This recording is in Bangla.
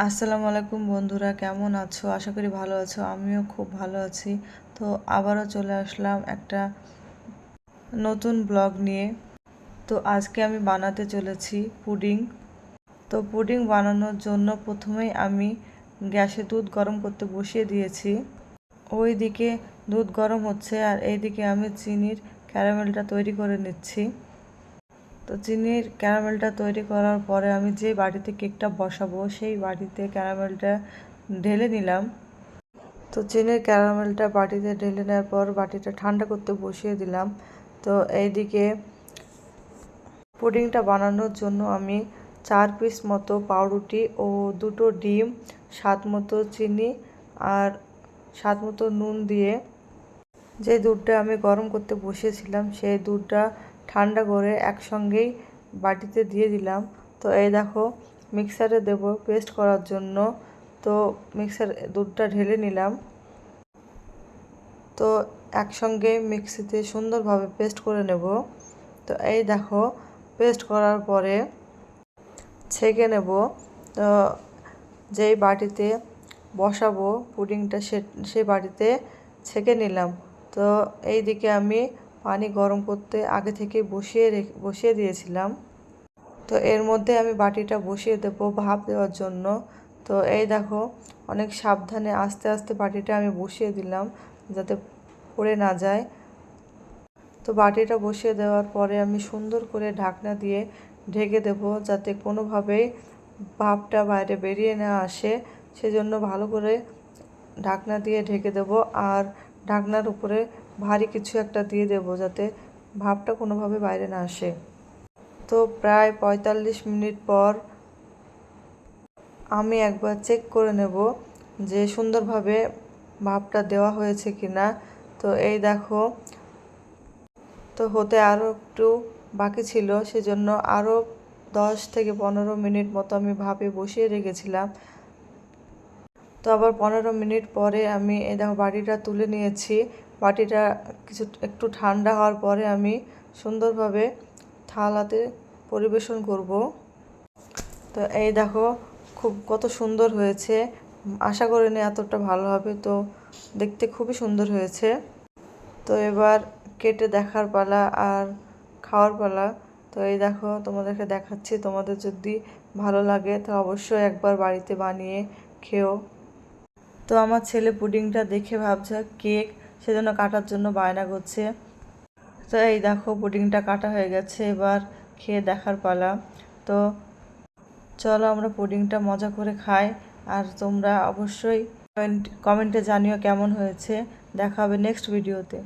আসসালামু আলাইকুম বন্ধুরা, কেমন আছো? আশা করি ভালো আছো। আমিও খুব ভালো আছি। তো আবারও চলে আসলাম একটা নতুন ব্লগ নিয়ে। তো আজকে আমি বানাতে চলেছি পুডিং। তো পুডিং বানানোর জন্য প্রথমেই আমি গ্যাসে দুধ গরম করতে বসিয়ে দিয়েছি। ওই দিকে দুধ গরম হচ্ছে আর এইদিকে আমি চিনির ক্যারামেলটা তৈরি করে নিচ্ছি। তো চিনির ক্যারামেলটা তৈরি করার পরে আমি যে বাটিতে কেকটা বসাবো সেই বাটিতে ক্যারামেলটা ঢেলে নিলাম। তো চিনির ক্যারামেলটা বাটিতে ঢেলে নেওয়ার পর বাটিটা ঠান্ডা করতে বসিয়ে দিলাম। তো এইদিকে পুডিংটা বানানোর জন্য আমি 4 পিস মতো পাউরুটি ও 2টো ডিম, স্বাদ মতো চিনি আর স্বাদ মতো নুন দিয়ে যে দুধটা আমি গরম করতে বসিয়েছিলাম সেই দুধটা ঠান্ডা করে একসঙ্গেই বাটিতে দিয়ে দিলাম। তো এই দেখো মিক্সারে দেব পেস্ট করার জন্য। তো দুধটা ঢেলে নিলাম। তো একসঙ্গে মিক্সিতে সুন্দরভাবে পেস্ট করে নেব। তো এই দেখো পেস্ট করার পরে ছেঁকে নেব। তো যেই বাটিতে বসাবো পুডিংটা সেই বাটিতে ছেঁকে নিলাম। তো এই দিকে আমি পানি গরম করতে আগে থেকে বসিয়ে দিয়েছিলাম। তো এর মধ্যে আমি বাটিটা বসিয়ে দেবো ভাপ দেওয়ার জন্য। তো এই দেখো অনেক সাবধানে আস্তে আস্তে বাটিটা আমি বসিয়ে দিলাম যাতে পড়ে না যায়। তো বাটিটা বসিয়ে দেওয়ার পরে আমি সুন্দর করে ঢাকনা দিয়ে ঢেকে দেব যাতে কোনোভাবেই ভাপটা বাইরে বেরিয়ে না আসে। সেজন্য ভালো করে ঢাকনা দিয়ে ঢেকে দেব আর ঢাকনার উপরে ভারী কিছু একটা দিয়ে দেব যাতে ভাপটা কোনোভাবে বাইরে না আসে। তো প্রায় 45 মিনিট পর আমি একবার চেক করে নেব যে সুন্দরভাবে ভাপটা দেওয়া হয়েছে কিনা। তো এই দেখো, তো হতে আরও একটু বাকি ছিল, সেজন্য আরও 10 থেকে 15 মিনিট মতো আমি ভাপে বসিয়ে রেখেছিলাম। তো আবার 15 মিনিট পরে আমি এই দেখো বাটিটা তুলে নিয়েছি। বাটিটা একটু ঠান্ডা হওয়ার পরে আমি সুন্দরভাবে থালাতে পরিবেশন করব। তো এই দেখো কত সুন্দর হয়েছে। আশা করিনি এতটা ভালো হবে। তো দেখতে খুবই সুন্দর হয়েছে। তো এবার কেটে দেখার পালা আর খাওয়ার পালা। তো এই দেখো তোমাদেরকে দেখাচ্ছি। তোমাদের যদি ভালো লাগে তো অবশ্যই একবার বাড়িতে বানিয়ে খেও। তো আমার ছেলে পুডিংটা দেখে ভাবছে কেক, সেজন্য কাটার জন্য বায়না করছে। তো এই দেখো পুডিংটা কাটা হয়ে গেছে, এবার খেয়ে দেখার পালা। তো চলো আমরা পুডিংটা মজা করে খাই। আর তোমরা অবশ্যই কমেন্টে জানিও কেমন হয়েছে। দেখা হবে নেক্সট ভিডিওতে।